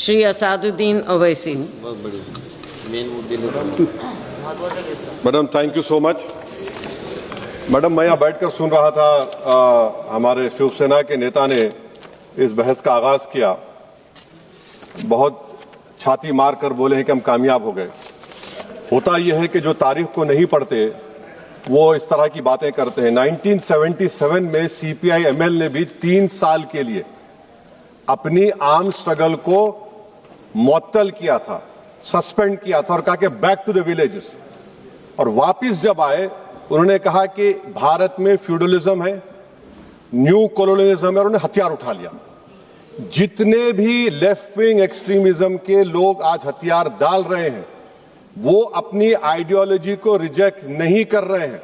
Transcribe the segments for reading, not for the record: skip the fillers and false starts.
Shri Asaduddin Owaisi. Madam thank you so much. Madam मैं यहाँ बैठकर सुन रहा था, हमारे शिवसेना के नेता ने इस बहस का आगाज किया, बहुत छाती मार कर बोले हैं कि हम कामयाब हो गए। होता यह है कि जो तारीख को नहीं पढ़ते वो इस तरह की बातें करते हैं। 1977 में सीपीआई एमएल ने भी 3 साल के लिए अपनी आर्म स्ट्रगल को मुअत्तल किया था, सस्पेंड किया था और कहा कि बैक टू द विलेजेस। और वापस जब आए उन्होंने कहा कि भारत में फ्यूडलिज्म है, न्यू कॉलोनियलिज्म है, और उन्होंने हथियार उठा लिया। जितने भी लेफ्ट विंग एक्सट्रीमिज्म के लोग आज हथियार डाल रहे हैं वो अपनी आइडियोलॉजी को रिजेक्ट नहीं कर रहे हैं।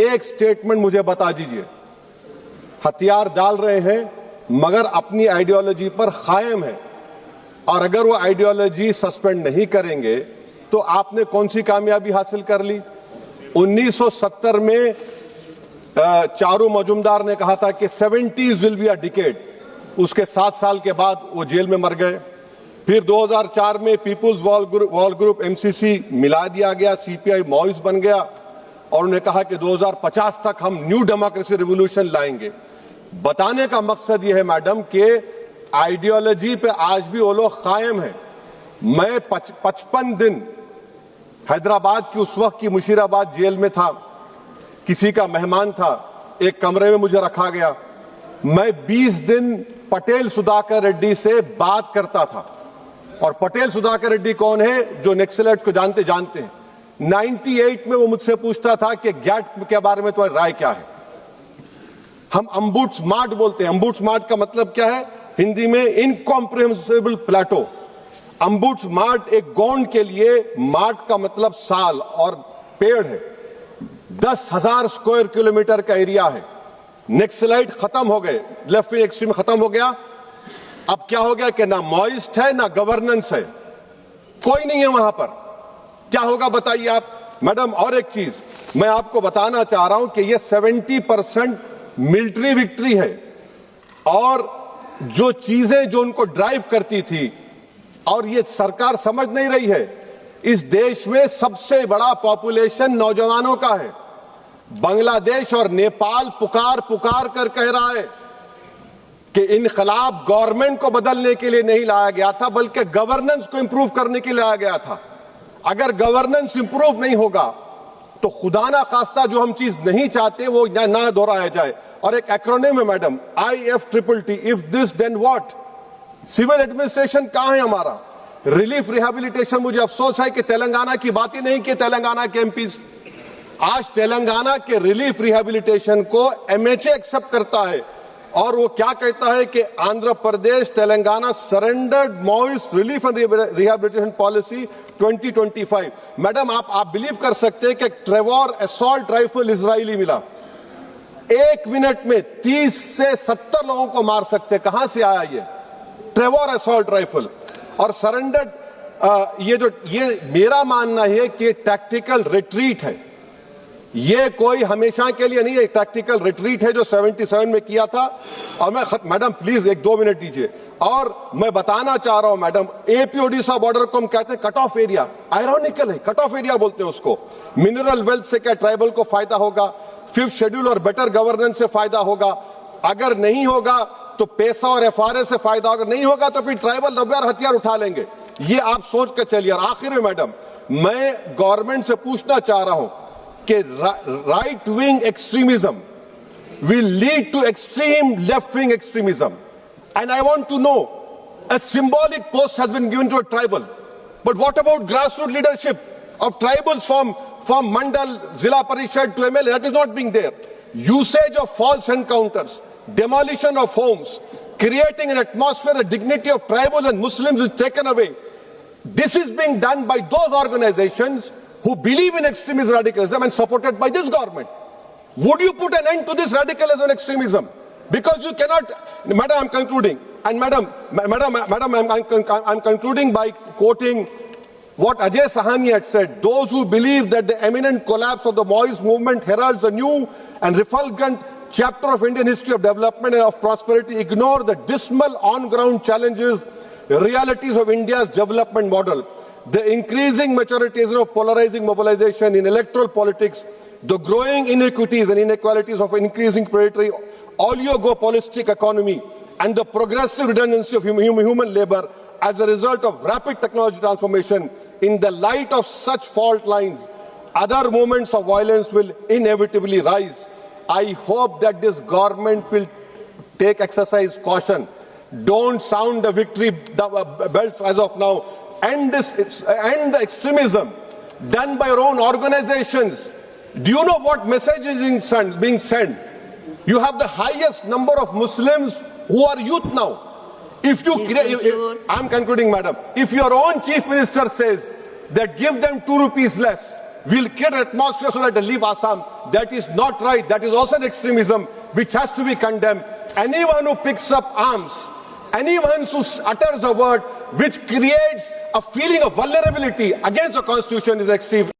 एक स्टेटमेंट मुझे बता दीजिए, हथियार डाल रहे हैं मगर अपनी आइडियोलॉजी पर कायम है, और अगर वो आइडियोलॉजी सस्पेंड नहीं करेंगे तो आपने कौन सी कामयाबी हासिल कर ली? 1970 में चारू मजुमदार ने कहा था कि 70s will be a decade, उसके 7 साल के बाद वो जेल में मर गए। फिर 2004 में पीपुल्स वॉल ग्रुप एमसीसी मिला दिया गया, सीपीआई माओइस्ट बन गया, और उन्होंने कहा कि 2050 तक हम न्यू डेमोक्रेसी रिवॉल्यूशन लाएंगे। बताने का मकसद यह है मैडम कि आइडियोलॉजी पे आज भी वो लोग कायम है। मैं 55 दिन हैदराबाद की उस वक्त की मुशीराबाद जेल में था, किसी का मेहमान था, एक कमरे में मुझे रखा गया। मैं 20 दिन पटेल सुधाकर रेड्डी से बात करता था, और पटेल सुधाकर रेड्डी कौन है? जो नक्सलाइट्स को जानते हैं। 98 में वो मुझसे पूछता था कि गैट के बारे में तुम्हारी राय क्या है। हम अम्बुड्समार्ट बोलते हैं। अम्बुड्समार्ट का मतलब क्या है हिंदी में? इनकॉम्प्रिहेंसिबल प्लेटो। अम्बुड्समार्ट एक गोंड के लिए मार्ट का मतलब साल और पेड़ है। 10,000 स्क्वायर किलोमीटर का एरिया है। नक्सलाइट खत्म हो गए, लेफ्ट विंग एक्सट्रीम खत्म हो गया। अब क्या हो गया कि ना माओइस्ट है ना गवर्नेंस है, कोई नहीं है वहां पर। क्या होगा बताइए आप मैडम। और एक चीज मैं आपको बताना चाह रहा हूं कि ये 70% मिलिट्री विक्ट्री है, और जो चीजें जो उनको ड्राइव करती थी, और ये सरकार समझ नहीं रही है, इस देश में सबसे बड़ा पॉपुलेशन नौजवानों का है। बांग्लादेश और नेपाल पुकार कर कह रहा है कि इनकलाब गवर्नमेंट को बदलने के लिए नहीं लाया गया था, बल्कि गवर्नेंस को इंप्रूव करने के लिए लाया गया था। अगर गवर्नेंस इंप्रूव नहीं होगा तो खुदा ना खास्ता जो हम चीज नहीं चाहते वो ना दोहराया जाए। और एक एक्रोनिम है madam, IFTTT, if this then what. Civil administration कहां है हमारा? Relief rehabilitation. मुझे अफसोस है कि तेलंगाना की बात ही नहीं की तेलंगाना के एमपीज। आज तेलंगाना के रिलीफ रिहैबिलिटेशन को MHA एक्सेप्ट करता है, और वो क्या कहता है कि Andhra Pradesh Telangana surrendered Maoist relief and rehabilitation policy 2025। Madam आप बिलीव कर सकते हैं कि ट्रेवर असॉल्ट राइफल इजरायली मिला, 1 मिनट में 30 से 70 लोगों को मार सकते। कहां से आया ये ट्रेवर असॉल्ट राइफल? और सरेंडर्ड ये मेरा मानना है कि टैक्टिकल रिट्रीट है, ये कोई हमेशा के लिए नहीं है। टैक्टिकल रिट्रीट है जो 77 में किया था। और मैं मैडम प्लीज 1-2 मिनट दीजिए। और मैं बताना चाह रहा हूं मैडम, AP ओडिशा बॉर्डर को हम कहते हैं कट ऑफ एरिया। आयरॉनिकल है, कट ऑफ एरिया बोलते हैं उसको। मिनरल वेल्थ से क्या ट्राइबल को फायदा होगा? 5th शेड्यूल और बेटर गवर्नेंस से फायदा होगा। अगर नहीं होगा तो पैसा और FRA से फायदा होगा, नहीं होगा तो फिर ट्राइबल रविवार हथियार उठा लेंगे। ये आप सोच कर चलिए। और आखिर में मैडम मैं गवर्नमेंट से पूछना चाह रहा हूं कि right wing extremism will lead to extreme left-wing extremism. And I want to know, a symbolic post has been given to a tribal. But what about grassroots leadership of tribals from Mandal, Zilla Parishad to MLA? That is not being there. Usage of false encounters, demolition of homes, creating an atmosphere where the dignity of tribals and Muslims is taken away. This is being done by those organizations who believe in extremist radicalism and supported by this government. Would you put an end to this radicalism and extremism? Because you cannot, Madam, I'm concluding, and Madam, I'm concluding by quoting what Ajay Sahani had said. Those who believe that the imminent collapse of the Maoist movement heralds a new and refulgent chapter of Indian history of development and of prosperity ignore the dismal on-ground challenges realities of India's development model. The increasing maturity of polarizing mobilization in electoral politics, the growing inequities and inequalities of increasing predatory oligopolistic economy, and the progressive redundancy of human labor as a result of rapid technology transformation. In the light of such fault lines, other moments of violence will inevitably rise. I hope that this government will exercise caution. Don't sound the victory bells as of now. End the extremism done by your own organizations. Do you know what message is being sent? You have the highest number of Muslims who are youth now. If you I'm concluding, madam. If your own chief minister says that give them 2 rupees less, we'll create an atmosphere so that they leave Assam, that is not right. That is also an extremism which has to be condemned. Anyone who picks up arms, anyone who utters a word which creates a feeling of vulnerability against the constitution is extreme.